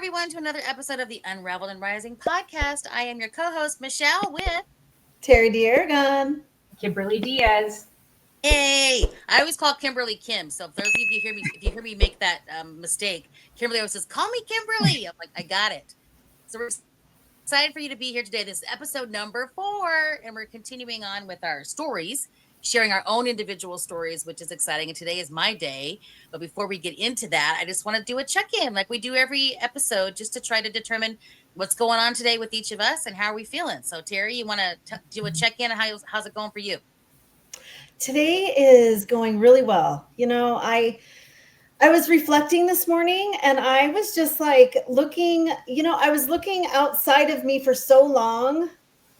everyone, to another episode of the Unraveled and Rising podcast. I am your co-host, Michelle, with Terry Deargon. Kimberly Diaz. Hey. I always call Kimberly Kim. So if those of you hear me, if you hear me make that mistake, Kimberly always says, "Call me Kimberly." I'm like, I got it. So we're excited for you to be here today. This is episode number 4, and we're continuing on with our stories, sharing our own individual stories, which is exciting. And today is my day. But before we get into that, I just want to do a check-in like we do every episode, just to try to determine what's going on today with each of us and how are we feeling. So Terry, you want to do a check-in? How's it going for you? Today is going really well. I was reflecting this morning and I was just like looking, I was looking outside of me for so long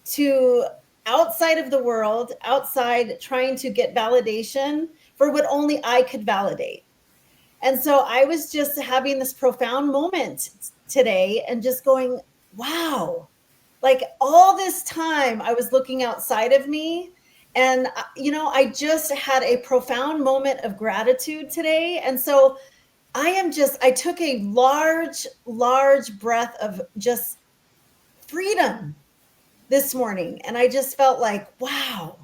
to outside of the world, outside trying to get validation for what only I could validate. And so I was just having this profound moment today and just going, wow, like all this time I was looking outside of me. And, I just had a profound moment of gratitude today. And so I took a large, large breath of just freedom this morning. And I just felt like, wow,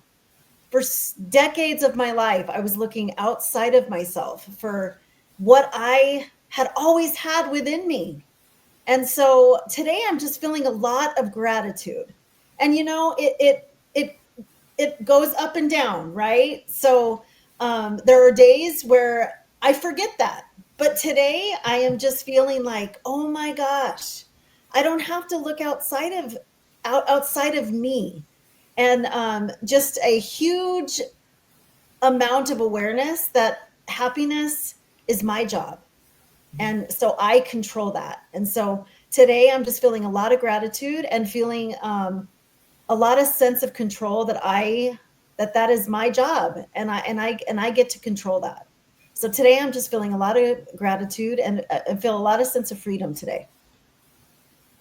for decades of my life, I was looking outside of myself for what I had always had within me. And so today I'm just feeling a lot of gratitude. And it goes up and down, right? So there are days where I forget that. But today I am just feeling like, oh my gosh, I don't have to look outside of me. And just a huge amount of awareness that happiness is my job. And so I control that. And so today I'm just feeling a lot of gratitude and feeling a lot of sense of control that is my job. And I get to control that. So today I'm just feeling a lot of gratitude and feel a lot of sense of freedom today.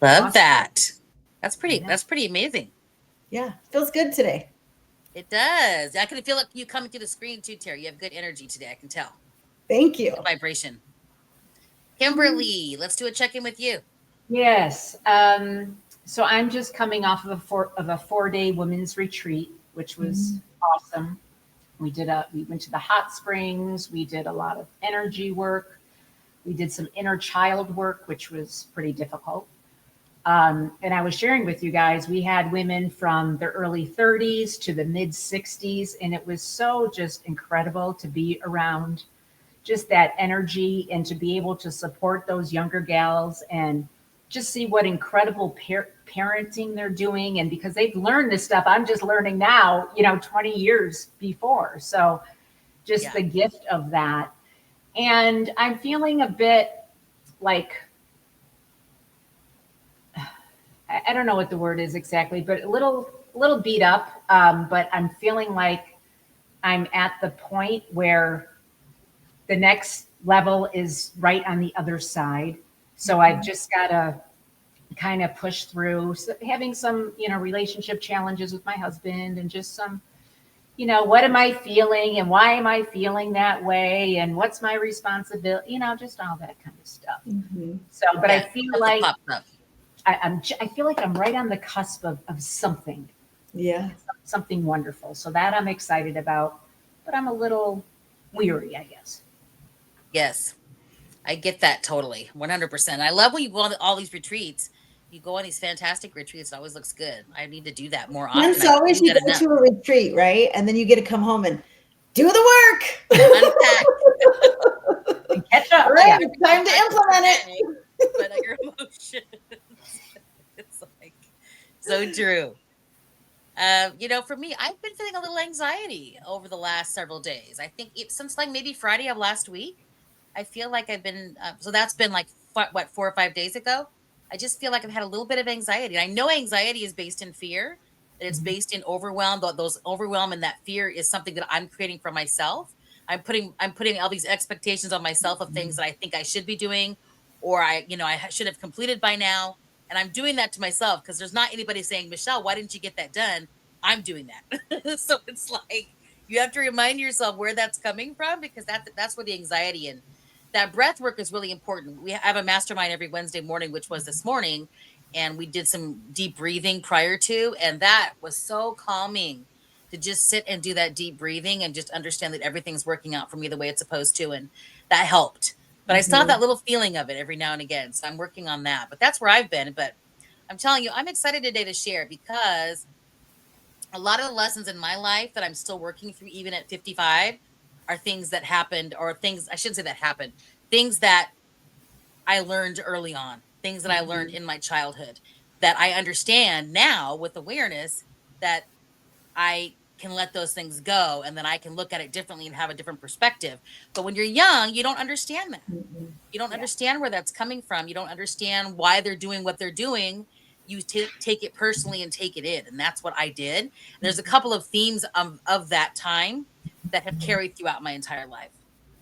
Love awesome. That's pretty amazing. Yeah. Feels good today. It does. I can feel like you coming through the screen too, Terry. You have good energy today. I can tell. Thank you. Good vibration. Kimberly, let's do a check-in with you. Yes. So I'm just coming off of a 4-day women's retreat, which was awesome. We went to the hot springs. We did a lot of energy work. We did some inner child work, which was pretty difficult. And I was sharing with you guys, we had women from their early 30s to the mid 60s. And it was so just incredible to be around just that energy and to be able to support those younger gals and just see what incredible parenting they're doing. And because they've learned this stuff, I'm just learning now, 20 years before. So just the gift of that. And I'm feeling a bit like, I don't know what the word is exactly, but a little beat up. But I'm feeling like I'm at the point where the next level is right on the other side. So I've just got to kind of push through having some, relationship challenges with my husband and just some, what am I feeling and why am I feeling that way? And what's my responsibility? Just all that kind of stuff. Mm-hmm. So, but I feel like I feel like I'm right on the cusp of something. Yeah. Something wonderful. So that I'm excited about, but I'm a little weary, I guess. Yes. I get that totally. 100%. I love when you go on all these retreats. You go on these fantastic retreats. It always looks good. I need to do that more often. It's always you go to a retreat, right? And then you get to come home and do the work. Unpack. And catch up. Right. It's time to implement it. But your emotions. It's like so true. For me, I've been feeling a little anxiety over the last several days. I think since like maybe Friday of last week, I feel like I've been, so that's been like, 4 or 5 days ago. I just feel like I've had a little bit of anxiety. And I know anxiety is based in fear, that it's based in overwhelm. Those overwhelm and that fear is something that I'm creating for myself. I'm putting all these expectations on myself of things that I think I should be doing, or I should have completed by now. And I'm doing that to myself because there's not anybody saying, Michelle, why didn't you get that done? I'm doing that. So it's like, you have to remind yourself where that's coming from, because that's where the anxiety and that breath work is really important. We have a mastermind every Wednesday morning, which was this morning, and we did some deep breathing prior to, and that was so calming to just sit and do that deep breathing and just understand that everything's working out for me the way it's supposed to, and that helped. But I still have that little feeling of it every now and again, so I'm working on that. But that's where I've been. But I'm telling you, I'm excited today to share because a lot of the lessons in my life that I'm still working through, even at 55, are things that happened, or things I shouldn't say that happened, things that I learned early on, things that I learned in my childhood that I understand now with awareness that I can let those things go and then I can look at it differently and have a different perspective. But when you're young, you don't understand that. You don't Yeah. understand where that's coming from. You don't understand why they're doing what they're doing. You take it personally and take it in. And that's what I did. There's a couple of themes of that time that have carried throughout my entire life,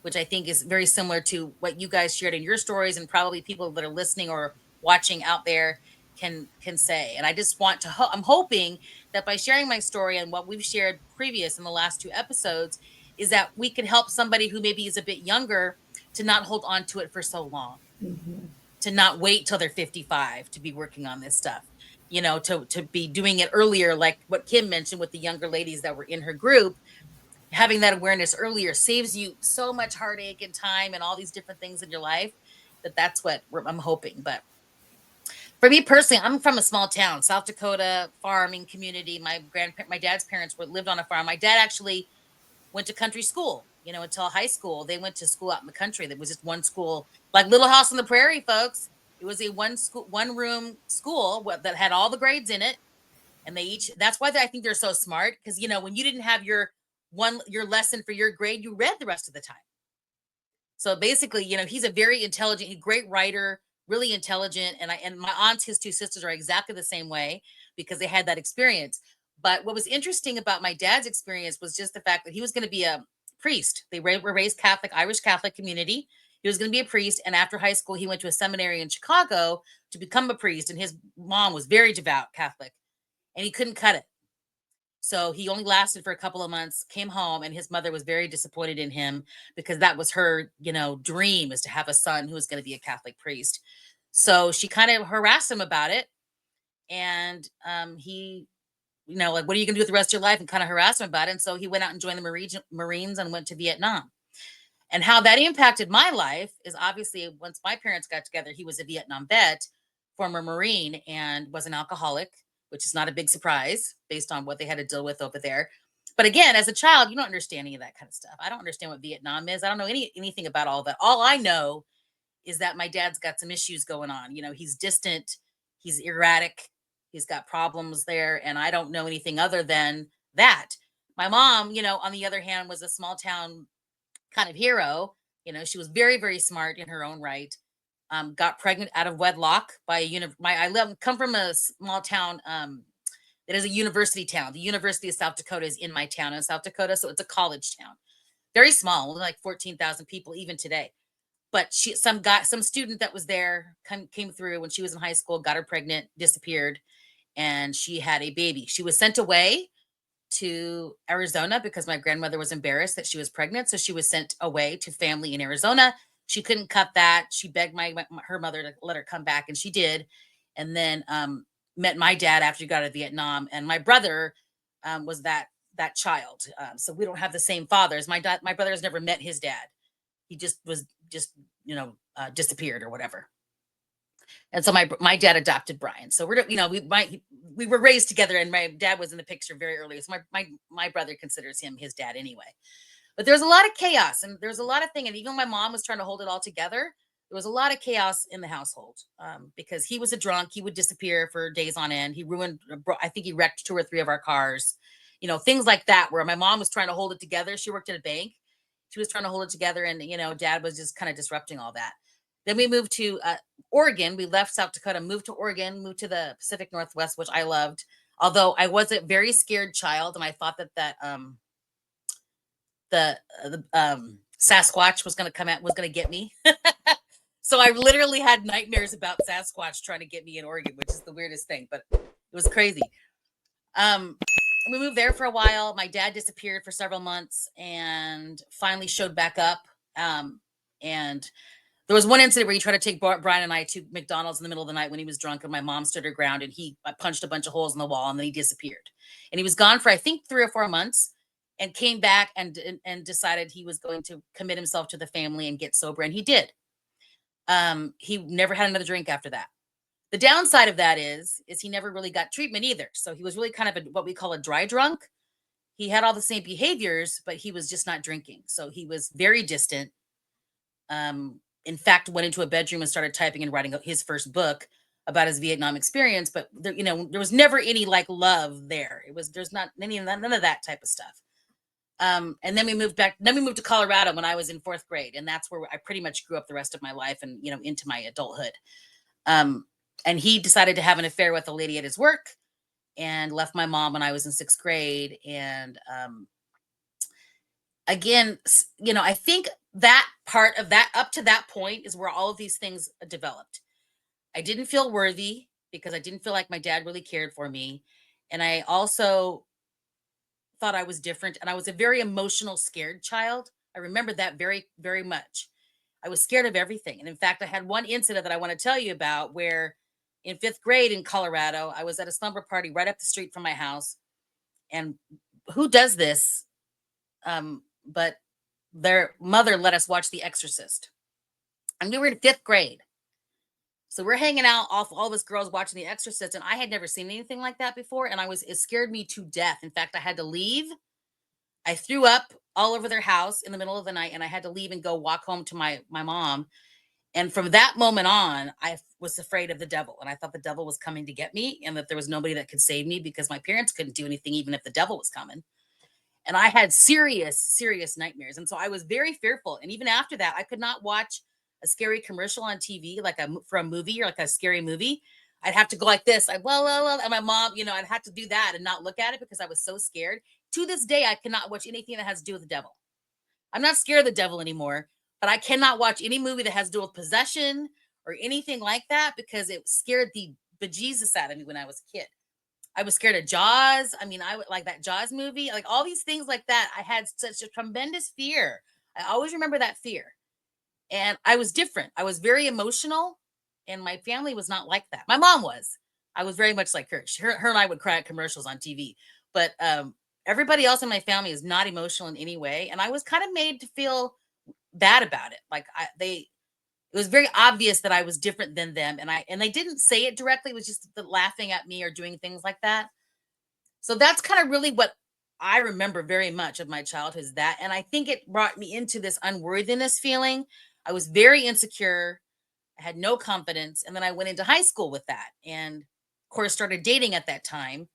which I think is very similar to what you guys shared in your stories, and probably people that are listening or watching out there can say. And I just want to I'm hoping that by sharing my story and what we've shared previous in the last two episodes is that we can help somebody who maybe is a bit younger to not hold on to it for so long, to not wait till they're 55 to be working on this stuff, to be doing it earlier, like what Kim mentioned with the younger ladies that were in her group. Having that awareness earlier saves you so much heartache and time and all these different things in your life. That's what I'm hoping. But for me personally, I'm from a small town, South Dakota, farming community. My dad's parents lived on a farm. My dad actually went to country school, until high school. They went to school out in the country. There was just one school, like Little House on the Prairie, folks. It was a one room school that had all the grades in it. And that's why I think they're so smart. Because, when you didn't have your lesson for your grade, you read the rest of the time. So basically, he's a very intelligent, great writer, really intelligent. And my aunts, his two sisters, are exactly the same way because they had that experience. But what was interesting about my dad's experience was just the fact that he was going to be a priest. They were raised Catholic, Irish Catholic community. He was going to be a priest. And after high school, he went to a seminary in Chicago to become a priest. And his mom was very devout Catholic, and he couldn't cut it. So he only lasted for a couple of months, came home, and his mother was very disappointed in him because that was her, dream, is to have a son who was going to be a Catholic priest. So she kind of harassed him about it. And he, like, what are you going to do with the rest of your life? And kind of harassed him about it. And so he went out and joined the Marines and went to Vietnam. And how that impacted my life is obviously once my parents got together, he was a Vietnam vet, former Marine, and was an alcoholic, which is not a big surprise based on what they had to deal with over there. But again, as a child, you don't understand any of that kind of stuff. I don't understand what Vietnam is. I don't know anything about all that. All I know is that my dad's got some issues going on. He's distant, he's erratic, he's got problems there, and I don't know anything other than that. My mom, on the other hand, was a small town kind of hero. She was very, very smart in her own right. Got pregnant out of wedlock by come from a small town that is a university town. The University of South Dakota is in my town in South Dakota, so it's a college town. Very small, only like 14,000 people even today. But some student that was there came through when she was in high school, got her pregnant, disappeared, and she had a baby. She was sent away to Arizona because my grandmother was embarrassed that she was pregnant. So she was sent away to family in Arizona. She couldn't cut that. She begged her mother to let her come back, and she did. And then met my dad after he got out of Vietnam. And my brother was that child. So we don't have the same fathers. My brother has never met his dad. He just disappeared or whatever. And so my dad adopted Brian. So we were raised together, and my dad was in the picture very early. So my brother considers him his dad anyway. But there's a lot of chaos, and there's a lot of things. And even my mom was trying to hold it all together. There was a lot of chaos in the household because he was a drunk. He would disappear for days on end. I think he wrecked 2 or 3 of our cars, things like that, where my mom was trying to hold it together. She worked at a bank. She was trying to hold it together, and, dad was just kind of disrupting all that. Then we moved to Oregon. We left South Dakota, moved to Oregon, moved to the Pacific Northwest, which I loved. Although I was a very scared child, and I thought that the Sasquatch was going to get me. So I literally had nightmares about Sasquatch trying to get me in Oregon, which is the weirdest thing, but it was crazy. We moved there for a while. My dad disappeared for several months and finally showed back up. And there was one incident where he tried to take Brian and I to McDonald's in the middle of the night when he was drunk, and my mom stood her ground, and he punched a bunch of holes in the wall, and then he disappeared. And he was gone for, I think, 3 or 4 months, and came back and decided he was going to commit himself to the family and get sober, and he did. He never had another drink after that. The downside of that is he never really got treatment either. So he was really kind of what we call a dry drunk. He had all the same behaviors, but he was just not drinking. So he was very distant. In fact, went into a bedroom and started typing and writing his first book about his Vietnam experience. But there, there was never any like love there. There's not none of that type of stuff. And then we moved back. Then we moved to Colorado when I was in 4th grade, and that's where I pretty much grew up the rest of my life and into my adulthood. And he decided to have an affair with a lady at his work, and left my mom when I was in 6th grade. And again, I think that part of that up to that point is where all of these things developed. I didn't feel worthy because I didn't feel like my dad really cared for me. And I also thought I was different. And I was a very emotional, scared child. I remember that very, very much. I was scared of everything. And in fact, I had one incident that I want to tell you about where in 5th grade in Colorado, I was at a slumber party right up the street from my house. And who does this? But their mother let us watch The Exorcist. And we were in 5th grade. So we're hanging out off all of us girls watching The Exorcist. And I had never seen anything like that before. And it scared me to death. In fact, I had to leave. I threw up all over their house in the middle of the night, and I had to leave and go walk home to my mom. And from that moment on, I was afraid of the devil. And I thought the devil was coming to get me, and that there was nobody that could save me because my parents couldn't do anything, even if the devil was coming. And I had serious, serious nightmares. And so I was very fearful. And even after that, I could not watch a scary commercial on TV, like for a movie or like a scary movie. I'd have to go like this. Well, and my mom, I'd have to do that and not look at it because I was so scared. To this day, I cannot watch anything that has to do with the devil. I'm not scared of the devil anymore, but I cannot watch any movie that has to do with possession or anything like that because it scared the bejesus out of me when I was a kid. I was scared of Jaws. I mean, I would like that Jaws movie, like all these things like that. I had such a tremendous fear. I always remember that fear. And I was different. I was very emotional, and my family was not like that. My mom was. I was very much like her. Her and I would cry at commercials on TV. But everybody else in my family is not emotional in any way. And I was kind of made to feel bad about it. Like it was very obvious that I was different than them. And they didn't say it directly. It was just laughing at me or doing things like that. So that's kind of really what I remember very much of my childhood is that. And I think it brought me into this unworthiness feeling. I was very insecure. I had no confidence. And then I went into high school with that. And of course, started dating at that time.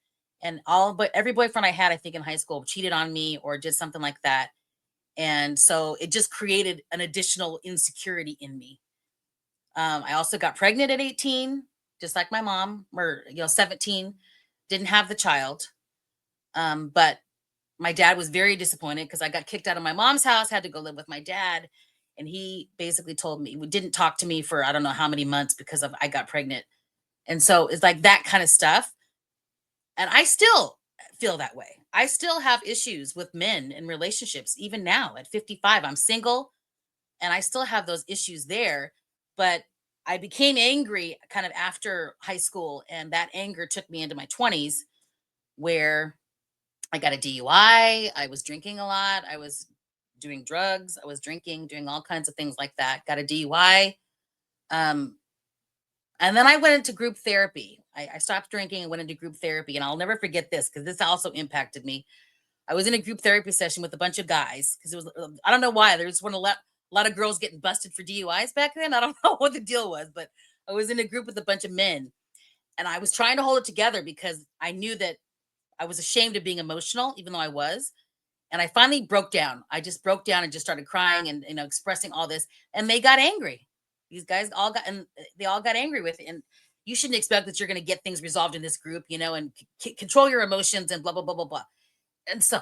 And but every boyfriend I had, I think in high school, cheated on me or did something like that. And so it just created an additional insecurity in me. I also got pregnant at 18, just like my mom, or 17, didn't have the child. But my dad was very disappointed because I got kicked out of my mom's house, had to go live with my dad. And he basically told me, didn't talk to me for I don't know how many months because I got pregnant. And so it's like that kind of stuff. And I still feel that way. I still have issues with men in relationships. Even now at 55, I'm single and I still have those issues there. But I became angry kind of after high school. And that anger took me into my 20s where I got a DUI. I was drinking a lot. I was doing drugs. I was drinking, doing all kinds of things like that. Got a DUI. And then I went into group therapy. I stopped drinking and went into group therapy. And I'll never forget this because this also impacted me. I was in a group therapy session with a bunch of guys because it was, I don't know why. There was a lot of girls getting busted for DUIs back then. I don't know what the deal was, but I was in a group with a bunch of men. And I was trying to hold it together because I knew that I was ashamed of being emotional, even though I was. And I finally broke down. I just broke down and just started crying and expressing all this. And they got angry. These guys they all got angry with it. And you shouldn't expect that you're going to get things resolved in this group, and control your emotions and blah, blah, blah, blah, blah. And so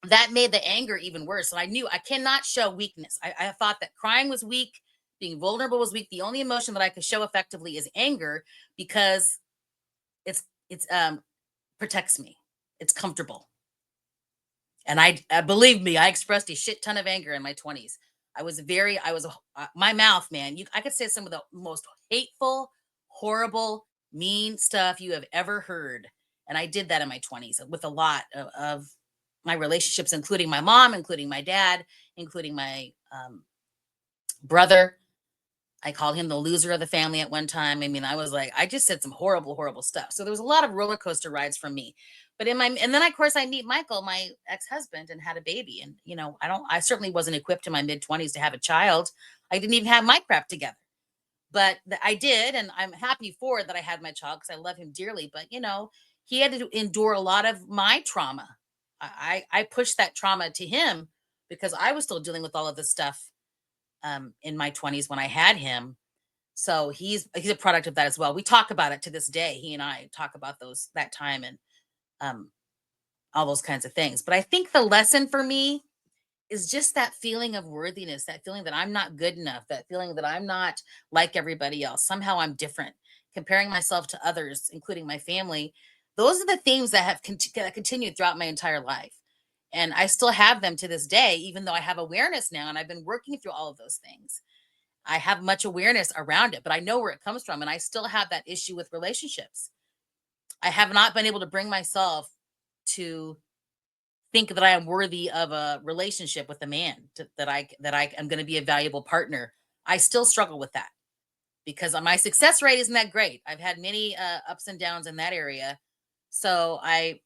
that made the anger even worse. And I knew I cannot show weakness. I thought that crying was weak, being vulnerable was weak. The only emotion that I could show effectively is anger because it's protects me. It's comfortable. And I believe me, I expressed a shit ton of anger in my 20s. my mouth, man. I could say some of the most hateful, horrible, mean stuff you have ever heard. And I did that in my 20s with a lot of my relationships, including my mom, including my dad, including my brother. I called him the loser of the family at one time. I mean, I was like, I just said some horrible, horrible stuff. So there was a lot of roller coaster rides from me. But and then of course I meet Michael, my ex-husband, and had a baby. And I certainly wasn't equipped in my mid-20s to have a child. I didn't even have my crap together. But I did, and I'm happy for that I had my child because I love him dearly. But he had to endure a lot of my trauma. I pushed that trauma to him because I was still dealing with all of this stuff in my 20s when I had him. So he's a product of that as well. We talk about it to this day. He and I talk about that time and um, all those kinds of things. But I think the lesson for me is just that feeling of worthiness, that feeling that I'm not good enough, that feeling that I'm not like everybody else. Somehow I'm different, comparing myself to others, including my family. Those are the themes that have continued throughout my entire life. And I still have them to this day, even though I have awareness now and I've been working through all of those things. I have much awareness around it, but I know where it comes from. And I still have that issue with relationships. I have not been able to bring myself to think that I am worthy of a relationship with a man, that I am going to be a valuable partner. I still struggle with that because my success rate isn't that great. I've had many ups and downs in that area. So I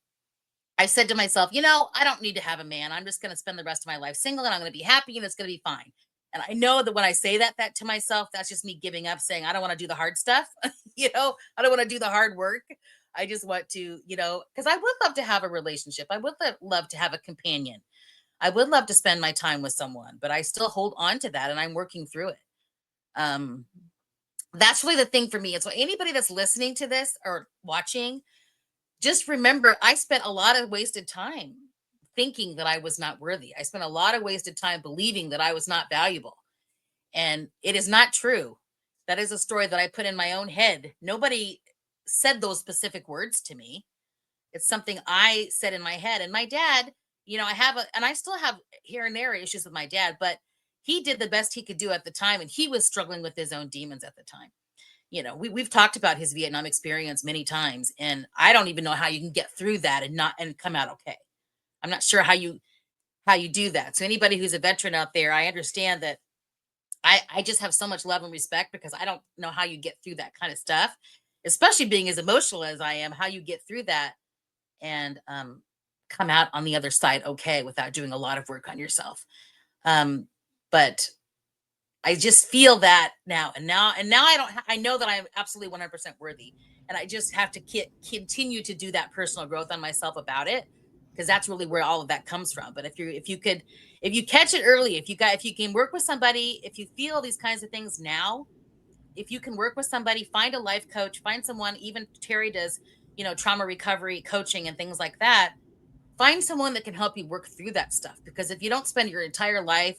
said to myself, I don't need to have a man. I'm just going to spend the rest of my life single and I'm going to be happy and it's going to be fine. And I know that when I say that to myself, that's just me giving up, saying, I don't want to do the hard stuff. I don't want to do the hard work. I just want to, because I would love to have a relationship. I would love to have a companion. I would love to spend my time with someone, but I still hold on to that and I'm working through it. That's really the thing for me. And so anybody that's listening to this or watching, just remember, I spent a lot of wasted time thinking that I was not worthy. I spent a lot of wasted time believing that I was not valuable. And it is not true. That is a story that I put in my own head. Nobody said those specific words to me. It's something I said in my head. And my dad, and I still have here and there issues with my dad, but he did the best he could do at the time. And he was struggling with his own demons at the time. We've talked about his Vietnam experience many times, and I don't even know how you can get through that and come out okay. I'm not sure how you do that. So anybody who's a veteran out there, I understand that. I just have so much love and respect because I don't know how you get through that kind of stuff, especially being as emotional as I am. How you get through that and come out on the other side okay without doing a lot of work on yourself. But I just feel that now, and now I know that I'm absolutely 100% worthy, and I just have to continue to do that personal growth on myself about it, because that's really where all of that comes from. But if you catch it early, if you can work with somebody, if you feel these kinds of things now, if you can work with somebody, find a life coach, find someone. Even Terry does, trauma recovery coaching and things like that. Find someone that can help you work through that stuff, because if you don't spend your entire life,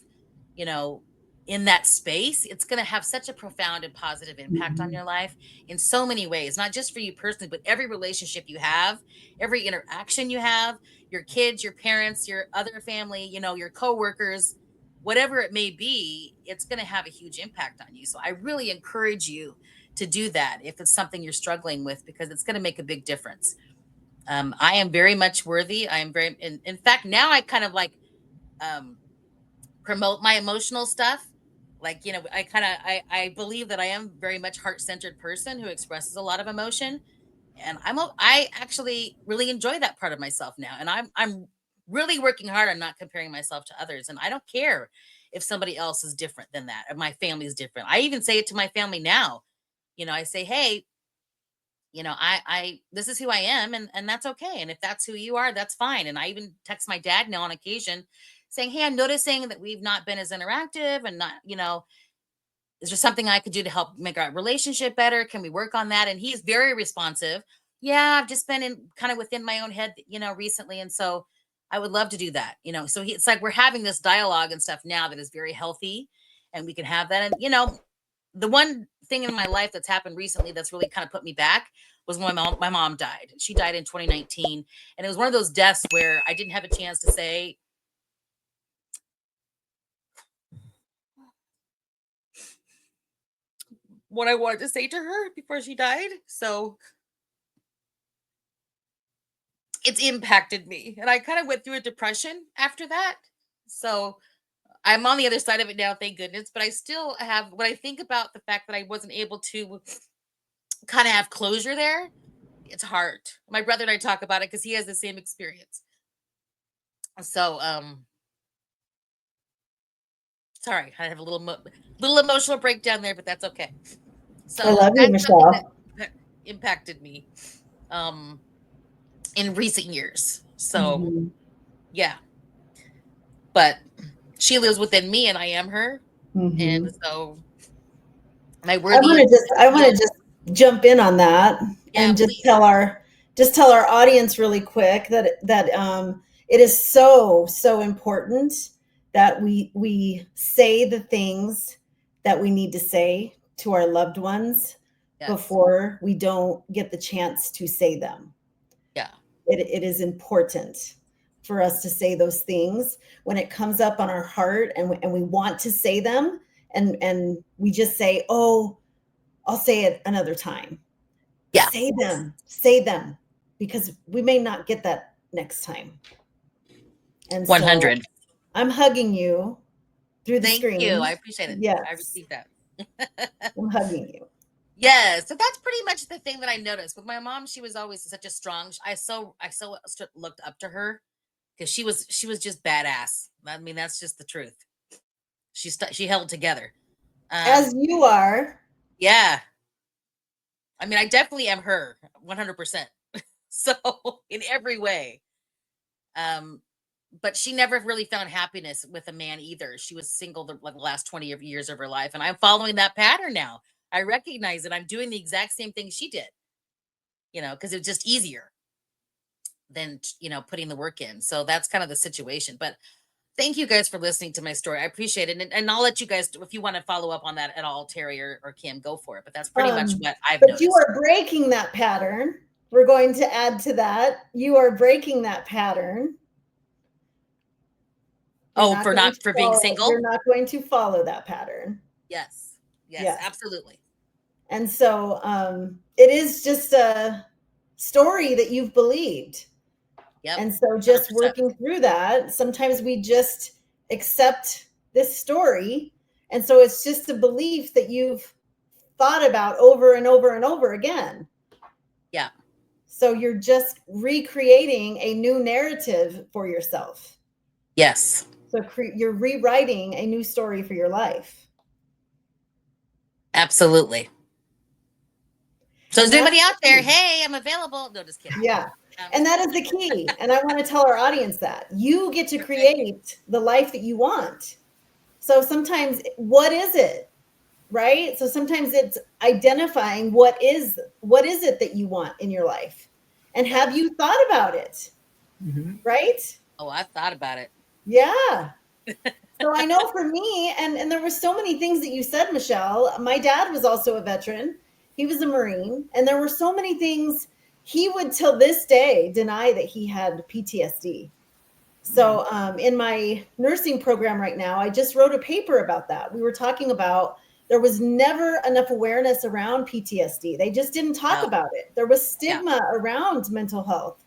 you know, in that space, it's going to have such a profound and positive impact on your life in so many ways, not just for you personally, but every relationship you have, every interaction you have, your kids, your parents, your other family, your coworkers, whatever it may be, it's going to have a huge impact on you. So I really encourage you to do that if it's something you're struggling with, because it's going to make a big difference. I am very much worthy. I am in fact, now I kind of like promote my emotional stuff. Like, I believe that I am very much heart-centered person who expresses a lot of emotion. And I actually really enjoy that part of myself now. And I'm really working hard on not comparing myself to others. And I don't care if somebody else is different than that, or my family is different. I even say it to my family now. I say, hey, I this is who I am, and that's okay. And if that's who you are, that's fine. And I even text my dad now on occasion saying, hey, I'm noticing that we've not been as interactive, and not, is there something I could do to help make our relationship better? Can we work on that? And he's very responsive. Yeah, I've just been in kind of within my own head, recently. And so I would love to do that. So it's like we're having this dialogue and stuff now that is very healthy, and we can have that. And, the one thing in my life that's happened recently that's really kind of put me back was when my mom died. She died in 2019. And it was one of those deaths where I didn't have a chance to say, what I wanted to say to her before she died. So it's impacted me. And I kind of went through a depression after that. So I'm on the other side of it now, thank goodness. But I still have, when I think about the fact that I wasn't able to kind of have closure there, it's hard. My brother and I talk about it because he has the same experience. So, sorry, I have a little emotional breakdown there, but that's okay. I So love you, that's something Michelle. that impacted me um in recent years. So Mm-hmm. yeah, but she lives within me and I am her. And Mm-hmm. so my worthy I want to feel, just jump in on that yeah, and please. just tell our audience really quick that it is so important that we say the things that we need to say to our loved ones Yes. before we don't get the chance to say them. Yeah. It is important for us to say those things when it comes up on our heart, and we want to say them, and we just say, oh, I'll say it another time. Yeah. Say them, because we may not get that next time. And so 100. I'm hugging you through the Thank you. I screen. appreciate it. I Yes, received that. I'm hugging you. Yeah, so that's pretty much the thing that I noticed with my mom. She was always such a strong. Looked up to her because she was just badass. I mean, that's just the truth. She held together. As Um, you are. yeah. I mean, I definitely am her 100%. So in every way. Um, but she never really found happiness with a man either. She was single like the last 20 years of her life, and I'm following that pattern now. I recognize it. I'm doing the exact same thing she did. Because it's just easier than putting the work in. So that's kind of the situation. But thank you guys for listening to my story. I appreciate it, and I'll let you guys, if you want to follow up on that at all, Terry or Kim, go for it. But that's pretty much what I've But you noticed. are breaking that pattern. We're going to add to that. You are breaking that pattern. Oh, for being You're single. not going to follow that pattern. Yes, Yes. absolutely. And so it is just a story that you've believed. Yep. And so just 100%. working through that, sometimes we just accept this story. And so it's just a belief that you've thought about over and over and over again. Yeah. So you're just recreating a new narrative for yourself. Yes. So you're rewriting a new story for your life. Absolutely. So is And there that's anybody out the there? key. Hey, I'm available. No, just kidding. Yeah. Um, And that is the key. And I want to tell our audience that you get to okay. create the life that you want. So sometimes, what is it? Right? So sometimes it's identifying what is it that you want in your life? And Yeah. have you thought about it? Mm-hmm. Right? Oh, I've thought about it. Yeah. So I know for me, and there were so many things that you said, Michelle. My dad was also a veteran. He was a Marine, and there were so many things he would till this day deny that he had PTSD. So in my nursing program right now, I just wrote a paper about that. We were talking about there was never enough awareness around PTSD. They just didn't talk No. about it. There was Yeah. stigma around mental health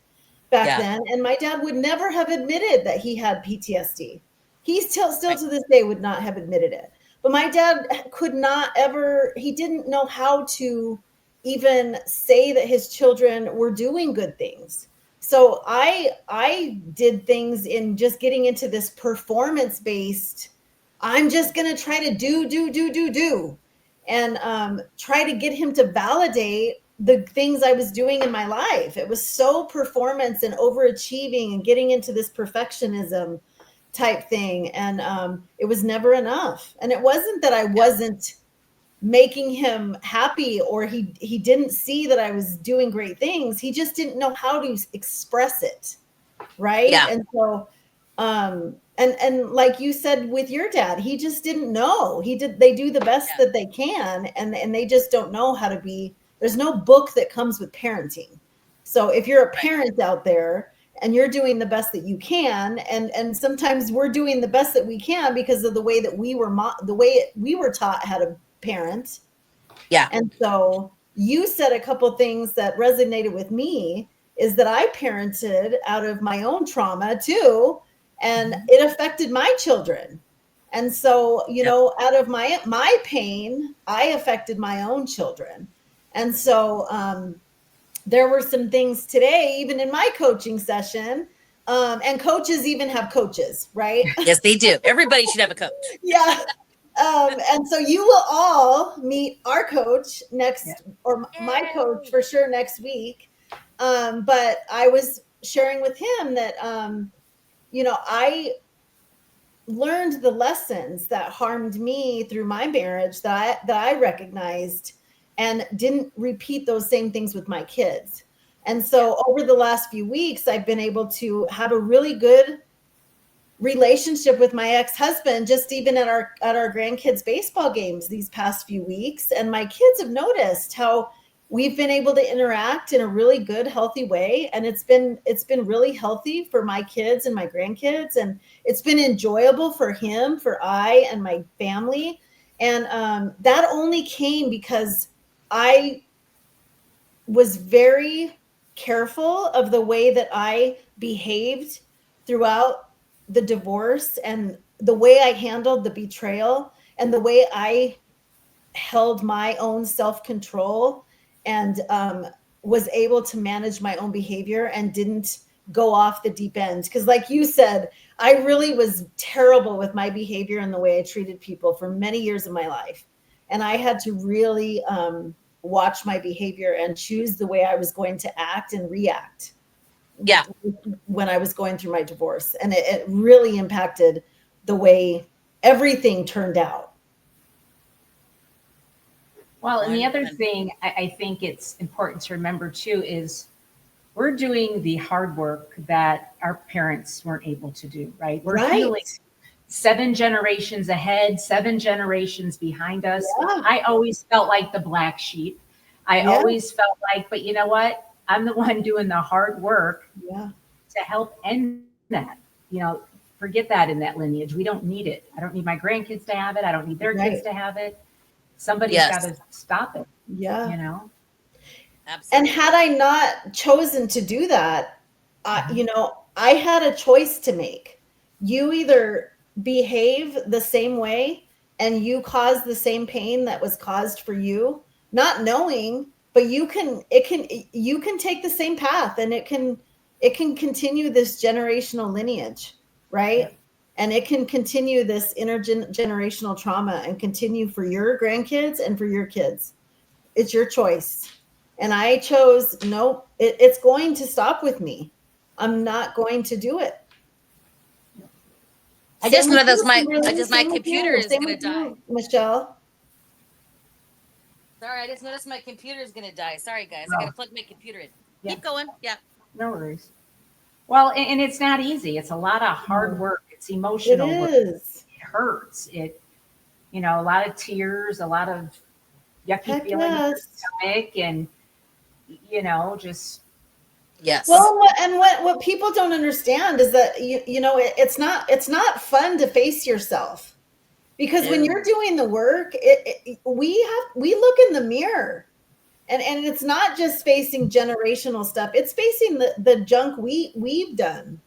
back Yeah. then, and my dad would never have admitted that he had PTSD. He still Right. to this day would not have admitted it. But my dad could not ever, he didn't know how to even say that his children were doing good things. So I did things in just getting into this performance based, I'm just going to try to do and try to get him to validate the things I was doing in my life. It was so performance and overachieving and getting into this perfectionism type thing. And it was never enough. And it wasn't that I Yeah. wasn't making him happy, or he didn't see that I was doing great things. He just didn't know how to express it. Right. Yeah. And so and like you said with your dad, he just didn't know. They do the best Yeah. that they can, and they just don't know how to be. There's no book that comes with parenting. So if you're a Right. parent out there and you're doing the best that you can, and sometimes we're doing the best that we can because of the way that we were taught how to parent, Yeah. And so you said a couple things that resonated with me is that I parented out of my own trauma too, and it affected my children. And so, Yep. out of my pain, I affected my own children. And so there were some things today, even in my coaching session, and coaches even have coaches, right? Yes, they do. Everybody should have a coach. Yeah. And so you will all meet our coach Yeah. next, or my coach Yay. for sure next week. But I was sharing with him that, I learned the lessons that harmed me through my marriage that I recognized, and didn't repeat those same things with my kids. And so over the last few weeks, I've been able to have a really good relationship with my ex-husband, just even at our grandkids baseball games these past few weeks. And my kids have noticed how we've been able to interact in a really good, healthy way. And it's been really healthy for my kids and my grandkids. And it's been enjoyable for him, for I and my family. And that only came because I was very careful of the way that I behaved throughout the divorce, and the way I handled the betrayal, and the way I held my own self control, and was able to manage my own behavior and didn't go off the deep end. Because, like you said, I really was terrible with my behavior and the way I treated people for many years of my life. And I had to really watch my behavior and choose the way I was going to act and react Yeah. when I was going through my divorce. And it really impacted the way everything turned out. Well, and the other 100%. thing I think it's important to remember too is we're doing the hard work that our parents weren't able to do, right? We're Right. healing 7 generations ahead, 7 generations behind us. Yeah. I always felt like the black sheep. I Yeah. always felt like, but you know what? I'm the one doing the hard work Yeah. to help end that. Forget that in that lineage. We don't need it. I don't need my grandkids to have it. I don't need their kids Right. to have it. Somebody's got Yes. to stop it, Yeah. you know? And Absolutely. had I not chosen to do that, Mhm. I had a choice to make. You either behave the same way and you cause the same pain that was caused for you, not knowing, but you can take the same path, and it can continue this generational lineage, Yeah. right? And it can continue this intergenerational trauma and continue for your grandkids and for your kids. It's your choice. And I chose, nope, it's going to stop with me. I'm not going to do it. I Same just with know that's you, my I Kimberly. just my Same with computer you. is Same gonna with die. you, Michelle. Sorry, I just noticed my computer is gonna die. Sorry guys. I Oh, gotta plug my computer in. yeah. Keep going. Yeah. No worries. Well, and it's not easy. It's a lot of hard No, work. It's it emotional work. is. It hurts. A lot of tears, a lot of yucky Heck feeling in your yes. stomach, and just some. Yes. Well, what people don't understand is that it's not fun to face yourself, because when you're No. doing the work, we look in the mirror. And it's not just facing generational stuff, it's facing the junk we've done,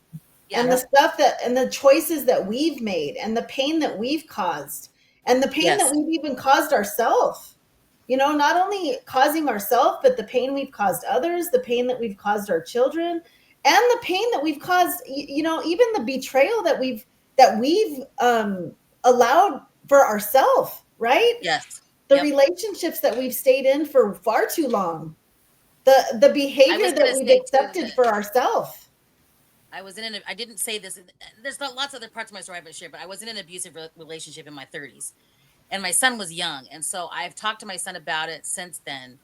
Yeah. and the Yep. stuff that, and the choices that we've made, and the pain that we've caused, and the pain that Yes. we've even caused ourselves. Not only causing ourselves, but the pain we've caused others, the pain that we've caused our children, and the pain that we've caused, even the betrayal that we've allowed for ourselves, right? Yes. The Yep. relationships that we've stayed in for far too long, the I behavior was that gonna we've say too accepted that for ourselves. I was in an I didn't say this. There's not lots of other parts of my story I haven't shared, but I was in an abusive relationship in my 30s, and my son was young, and so I've talked to my son about it since then.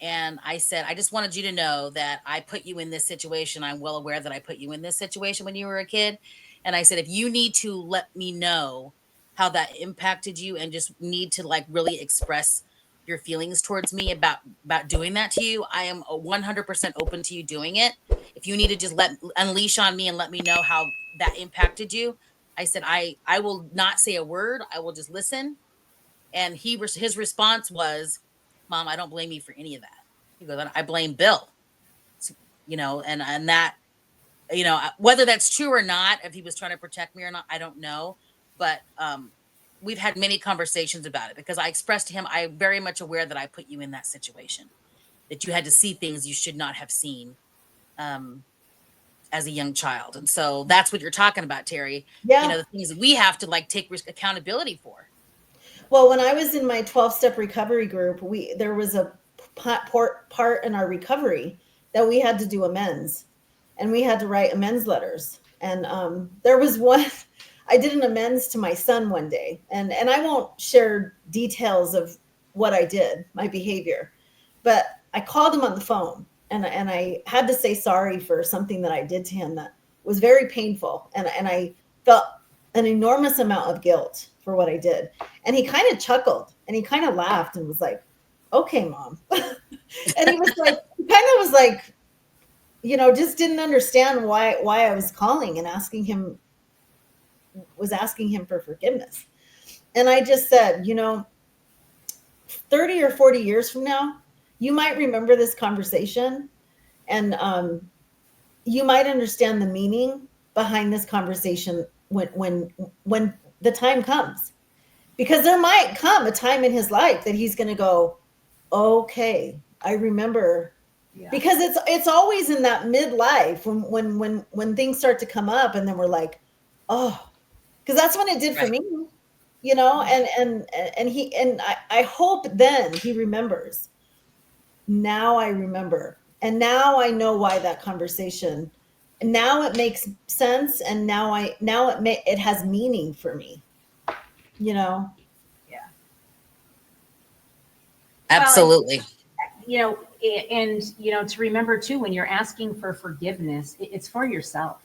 And I said, I just wanted you to know that I put you in this situation. I'm well aware that I put you in this situation when you were a kid. And I said, if you need to let me know how that impacted you and just need to like really express your feelings towards me about doing that to you, I am 100% open to you doing it. If you need to just let unleash on me and let me know how that impacted you, I said, I will not say a word. I will just listen. And his response was, Mom, I don't blame you for any of that. He goes, I blame Bill. And that, whether that's true or not, if he was trying to protect me or not, I don't know. But we've had many conversations about it, because I expressed to him, I'm very much aware that I put you in that situation, that you had to see things you should not have seen as a young child. And so that's what you're talking about, Terry. Yeah. The things that we have to take accountability for. Well, when I was in my 12-step recovery group, there was a part in our recovery that we had to do amends, and we had to write amends letters. And there was one, I did an amends to my son one day, and I won't share details of what I did, my behavior, but I called him on the phone, and I had to say sorry for something that I did to him that was very painful, and I felt an enormous amount of guilt for what I did. And he kind of chuckled, and he kind of laughed and was like, "Okay, Mom." And he kind of was like, just didn't understand why I was calling and asking him for forgiveness. And I just said, 30 or 40 years from now, you might remember this conversation, and you might understand the meaning behind this conversation when the time comes. Because there might come a time in his life that he's going to go, okay, I remember. Yeah. Because it's always in that midlife when things start to come up, and then we're like, oh, because that's when it did for me, and I hope then he remembers. Now I remember, and now I know why that conversation, and now it makes sense, and now it has meaning for me. Yeah. Absolutely. Well, and to remember too, when you're asking for forgiveness, it's for yourself.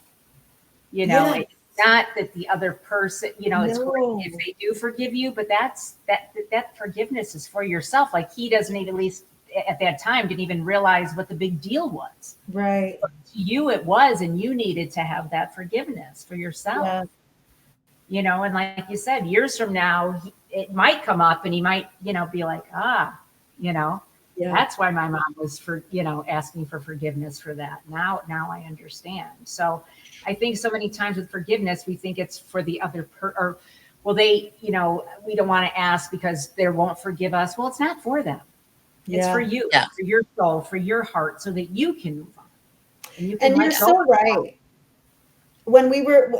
Yes. It's not that the other person, it's great if they do forgive you, but that forgiveness is for yourself. Like, he doesn't even, at least at that time, didn't even realize what the big deal was. Right. But to you it was, and you needed to have that forgiveness for yourself. Yeah. And like you said, years from now, it might come up, and he might, be like, that's why my mom was asking for forgiveness for that. Now I understand. So I think so many times with forgiveness, we think it's for the other they, we don't want to ask because they won't forgive us. Well, it's not for them. It's for you, for your soul, for your heart, so that you can move on. And you're so right. When we were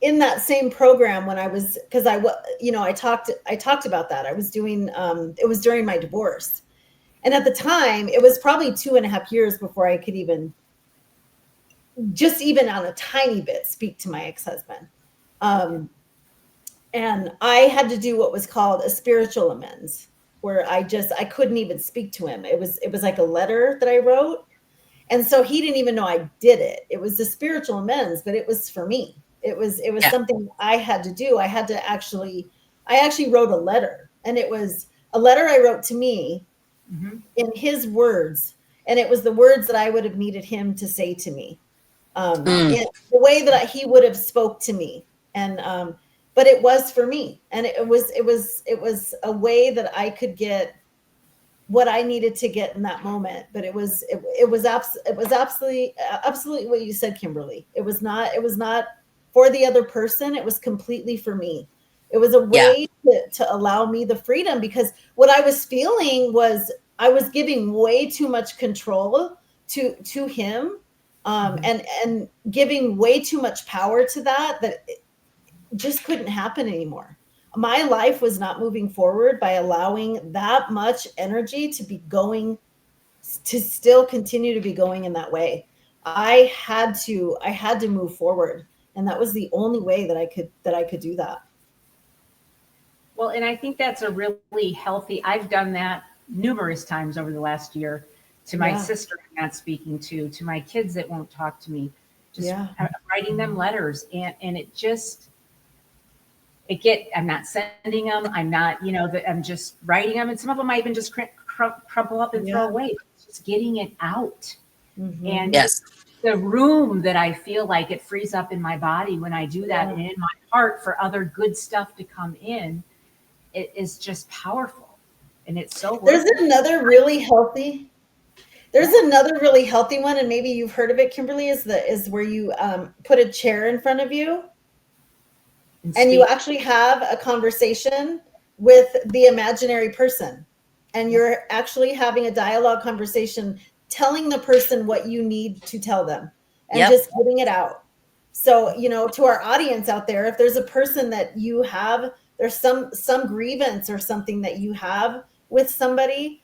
in that same program, when I was, because I talked about that. I was doing, it was during my divorce. And at the time, it was probably 2.5 years before I could even on a tiny bit speak to my ex-husband. And I had to do what was called a spiritual amends, where I couldn't even speak to him. It was like a letter that I wrote. And so he didn't even know I did it. It was a spiritual amends, but it was for me. It was something I had to do. I actually wrote a letter, and it was a letter I wrote to me in his words. And it was the words that I would have needed him to say to me, in the way that he would have spoke to me. And, but it was for me. And it was a way that I could get what I needed to get in that moment. But it was absolutely what you said, Kimberly. It was not for the other person. It was completely for me. It was a way to allow me the freedom, because what I was feeling was I was giving way too much control to him, and giving way too much power to that it just couldn't happen anymore. My life was not moving forward by allowing that much energy to still continue to be going in that way. I had to move forward, and that was the only way that I could do that. Well, and I think that's a really healthy, I've done that numerous times over the last year, to my sister I'm not speaking to my kids that won't talk to me, just writing them letters. And I'm not sending them. I'm not, I'm just writing them. And some of them I even just crumple up and throw away. It's just getting it out. Mm-hmm. And the room that I feel like it frees up in my body when I do that, and in my heart for other good stuff to come in, it is just powerful. And it's so There's worth it. another really healthy. There's another really healthy one, and maybe you've heard of it, Kimberly. Is where you put a chair in front of you, and you speak. actually have a conversation with the imaginary person, and you're actually having a dialogue conversation, telling the person what you need to tell them, and Yep. just getting it out. So, to our audience out there, if there's a person that you have, there's some grievance or something that you have with somebody,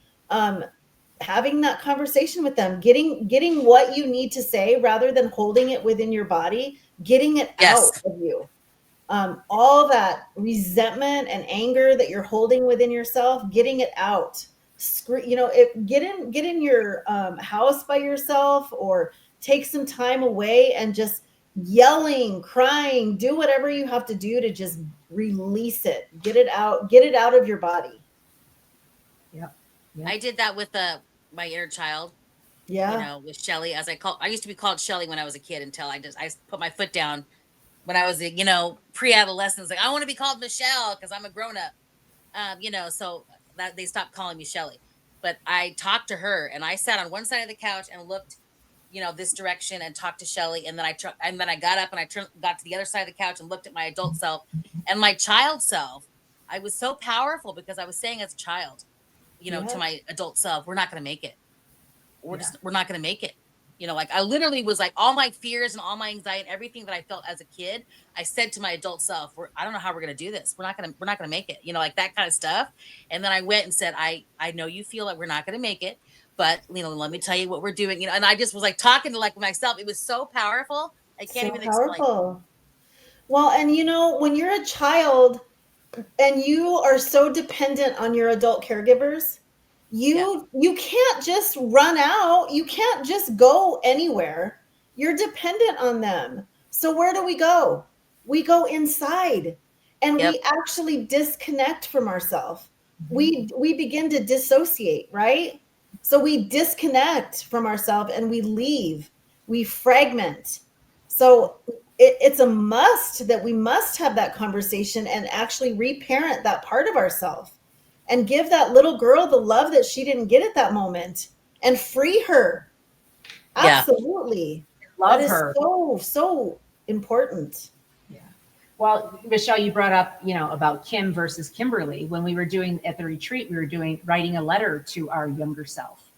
having that conversation with them, getting what you need to say rather than holding it within your body, getting it Yes. out of you. All that resentment and anger that you're holding within yourself, getting it out. Get in your house by yourself, or take some time away and just yelling, crying, do whatever you have to do to just release it, get it out of your body. Yep. I did that with my inner child, Yeah. with Shelly, I used to be called Shelly when I was a kid, until I put my foot down when I was pre-adolescent. Like, I want to be called Michelle because I'm a grown up. So that they stopped calling me Shelly. But I talked to her, and I sat on one side of the couch and looked, this direction, and talked to Shelly. And then I got up and got to the other side of the couch and looked at my adult self and my child self. I was so powerful because I was saying as a child, to my adult self, we're not going to make it. We're not going to make it. Like, I literally was like, all my fears and all my anxiety and everything that I felt as a kid, I said to my adult self, I don't know how we're going to do this. We're not going to make it, like that kind of stuff. And then I went and said, I know you feel like we're not going to make it, but, let me tell you what we're doing, and I just was like talking to like myself. It was so powerful. I can't even explain. Well, and when you're a child and you are so dependent on your adult caregivers, you can't just run out. You can't just go anywhere. You're dependent on them. So where do we go? We go inside, and we actually disconnect from ourselves. We begin to dissociate, right? So we disconnect from ourselves and we leave. We fragment. So it's a must that we must have that conversation and actually reparent that part of ourselves, and give that little girl the love that she didn't get at that moment, and free her. Absolutely. Love that is her. so important. Yeah. Well, Michelle, you brought up, about Kim versus Kimberly. When we were doing at the retreat, we were writing a letter to our younger self.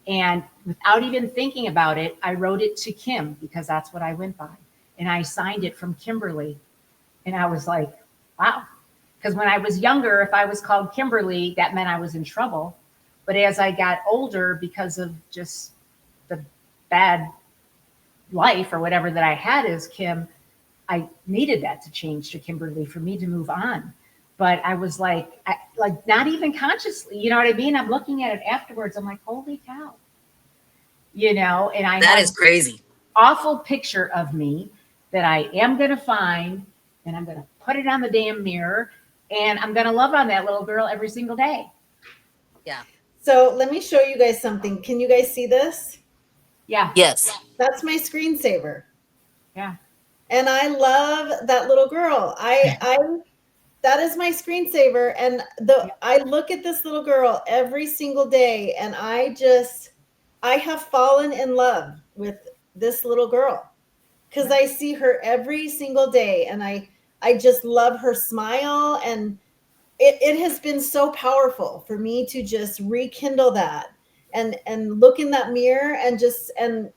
And without even thinking about it, I wrote it to Kim because that's what I went by. And I signed it from Kimberly. And I was like, wow. Because when I was younger, if I was called Kimberly, that meant I was in trouble. But as I got older, because of just the bad life or whatever that I had as Kim, I needed that to change to Kimberly for me to move on. But I was like not even consciously, you know what I mean? I'm looking at it afterwards. I'm like, holy cow, and That is crazy. Awful picture of me that I am going to find, and I'm going to put it on the damn mirror, and I'm going to love on that little girl every single day. Yeah. So let me show you guys something. Can you guys see this? Yeah. Yes. That's my screensaver. Yeah. And I love that little girl. That is my screensaver. And I look at this little girl every single day, and I have fallen in love with this little girl because I see her every single day, and I just love her smile. And it has been so powerful for me to just rekindle that and look in that mirror and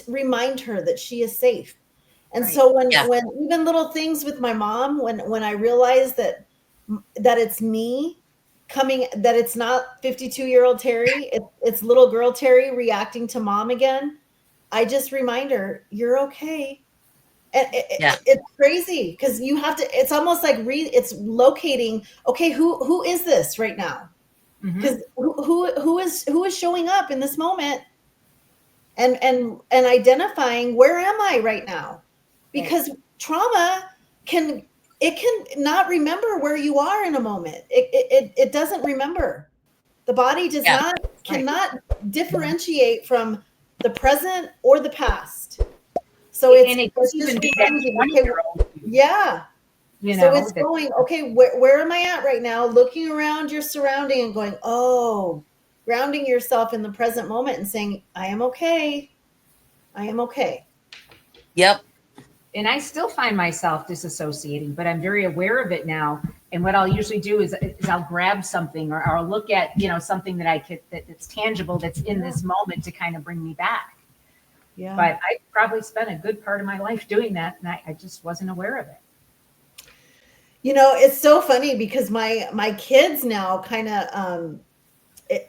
remind her that she is safe. And so when even little things with my mom, when I realize that it's me coming, that it's not 52-year-old Terry, it's little girl Terry reacting to mom again, I just remind her, you're okay. And it's crazy because you have to, it's almost like it's locating, okay, who is this right now? Because who is showing up in this moment, and identifying, where am I right now? Because trauma can not remember where you are in a moment. It doesn't remember. The body cannot differentiate from the present or the past. So it's just reminding, okay, You So know, it's going, okay, where am I at right now? Looking around your surrounding and going, oh, grounding yourself in the present moment and saying, I am okay. I am okay. Yep. and I still find myself disassociating, but I'm very aware of it now. And what I'll usually do is I'll grab something, or I'll look at, something that I could, that's tangible, that's in this moment to kind of bring me back. Yeah. But I probably spent a good part of my life doing that, and I just wasn't aware of it. It's so funny because my kids now kind of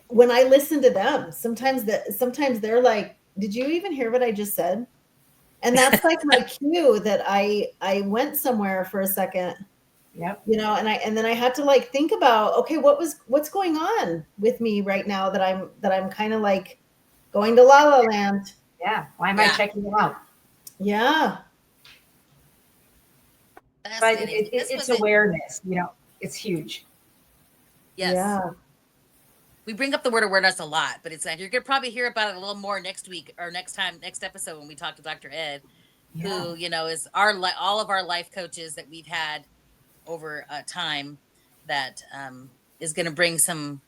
when I listen to them, sometimes they're like, "Did you even hear what I just said?" And that's like my cue that I went somewhere for a second, Yep. and then I had to like think about, okay, what's going on with me right now that I'm kind of like going to La La Land. Yeah. Why am I checking them out? Yeah. But Fascinating. it's awareness, it's huge. Yes. Yeah. We bring up the word awareness a lot, but it's like you're gonna probably hear about it a little more next week or next episode when we talk to Dr. Ed, who is all of our life coaches that we've had over time, that is going to bring some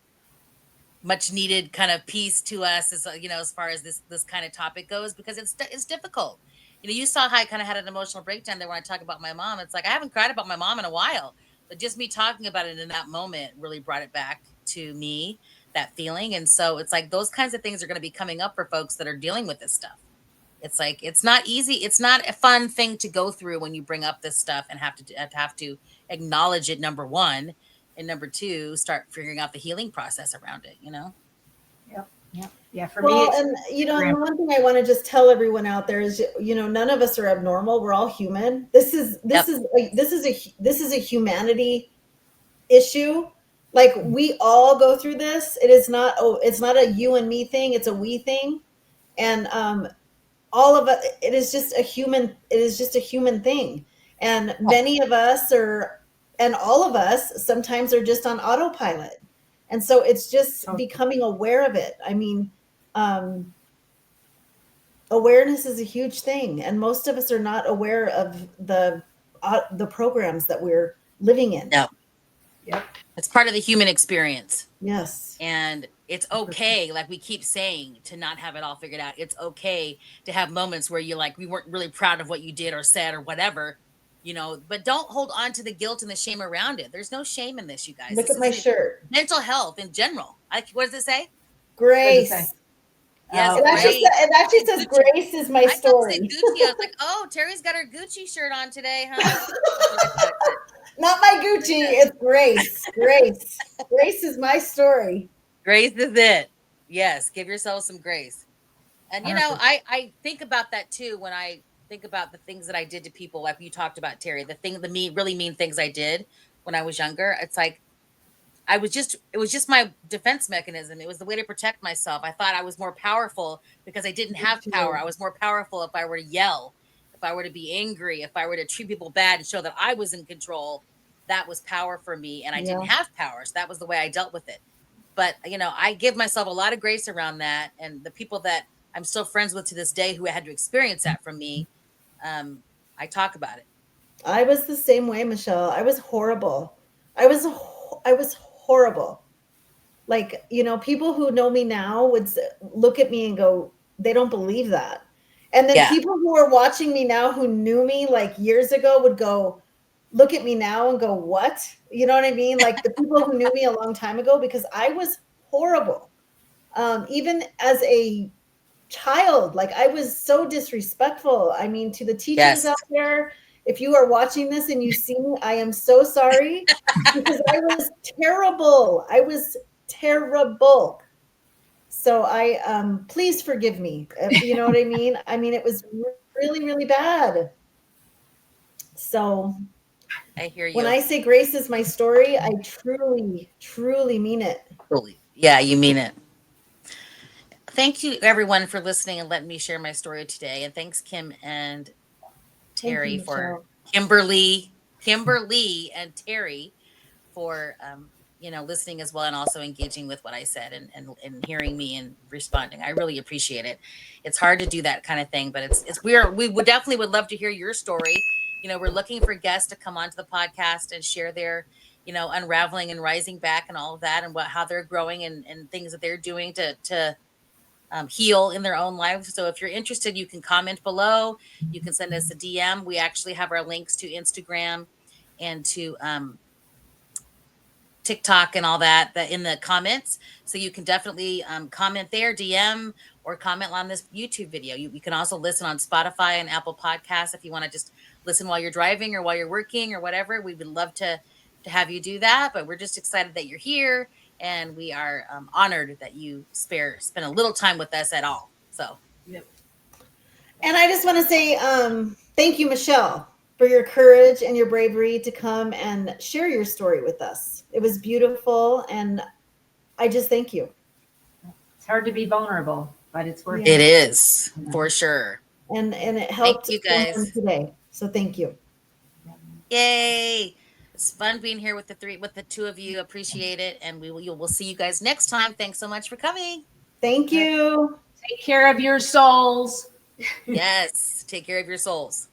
much needed kind of peace to us, as as far as this kind of topic goes, because it's difficult. You saw how I kind of had an emotional breakdown there when I talk about my mom. It's like I haven't cried about my mom in a while, but just me talking about it in that moment really brought it back to me, that feeling. And so it's like those kinds of things are going to be coming up for folks that are dealing with this stuff. It's like it's not easy. It's not a fun thing to go through when you bring up this stuff and have to acknowledge it, number one, and number two, start figuring out the healing process around it. Yep. Yep. Yeah. For Well, me, and and the one thing I want to just tell everyone out there is, none of us are abnormal. We're all human. This is a humanity issue. Like we all go through this. It's not a you and me thing. It's a we thing, and all of it. It is just a human thing, and many of us and all of us sometimes are just on autopilot, and so it's just becoming aware of it. I mean, awareness is a huge thing, and most of us are not aware of the programs that we're living in. No. Yep. It's part of the human experience. Yes. And it's okay, like we keep saying, to not have it all figured out. It's okay to have moments where you we weren't really proud of what you did or said or whatever, but don't hold on to the guilt and the shame around it. There's no shame in this, you guys. Look at my shirt. Mental health in general. What does it say? Grace. Yes, it actually says Gucci. Grace is my story. I thought it said Gucci. I was like, oh, Terry's got her Gucci shirt on today, huh? Not my Gucci. It's Grace. Grace is my story. Grace is it. Yes, give yourself some grace. And I think about that too when I think about the things that I did to people, like you talked about, Terry. The really mean things I did when I was younger. It's like it was just my defense mechanism. It was the way to protect myself. I thought I was more powerful because I didn't have power. I was more powerful if I were to yell, if I were to be angry, if I were to treat people bad and show that I was in control. That was power for me, and I didn't have power. So that was the way I dealt with it. But I give myself a lot of grace around that, and the people that I'm still friends with to this day who had to experience that from me, I talk about it. I was the same way, Michelle. I was horrible. I was horrible. Like, people who know me now would look at me and go, they don't believe that. And then people who are watching me now who knew me like years ago would go, look at me now and go, what? You know what I mean? Like the people who knew me a long time ago, because I was horrible. Even as a child, like I was so disrespectful. I mean, to the teachers out there, if you are watching this and you see me, I am so sorry because I was terrible. I was terrible. So please forgive me. You know what I mean? I mean, it was really, really bad. So I hear you. When I say grace is my story, I truly, truly mean it. Yeah, you mean it. Thank you, everyone, for listening and letting me share my story today. And thanks, Kim and Terry, for Kimberly and Terry for listening as well, and also engaging with what I said and hearing me and responding. I really appreciate it. It's hard to do that kind of thing, but we would definitely love to hear your story. we're looking for guests to come onto the podcast and share their, unraveling and rising back and all of that, and how they're growing, and things that they're doing to heal in their own lives. So if you're interested, you can comment below. You can send us a DM. We actually have our links to Instagram and to TikTok and all that in the comments. So you can definitely comment there, DM, or comment on this YouTube video. You can also listen on Spotify and Apple Podcasts if you want to just listen while you're driving or while you're working or whatever. We would love to have you do that. But we're just excited that you're here, and we are honored that you spend a little time with us at all. So. Yep. And I just want to say thank you, Michelle, for your courage and your bravery to come and share your story with us. It was beautiful, and I just thank you. It's hard to be vulnerable, but it's worth It it. is, for sure. And it helped you guys today. So thank you. Yay! It's fun being here with the two of you. Appreciate it, and we'll see you guys next time. Thanks so much for coming. Thank you. Take care of your souls. Yes, take care of your souls.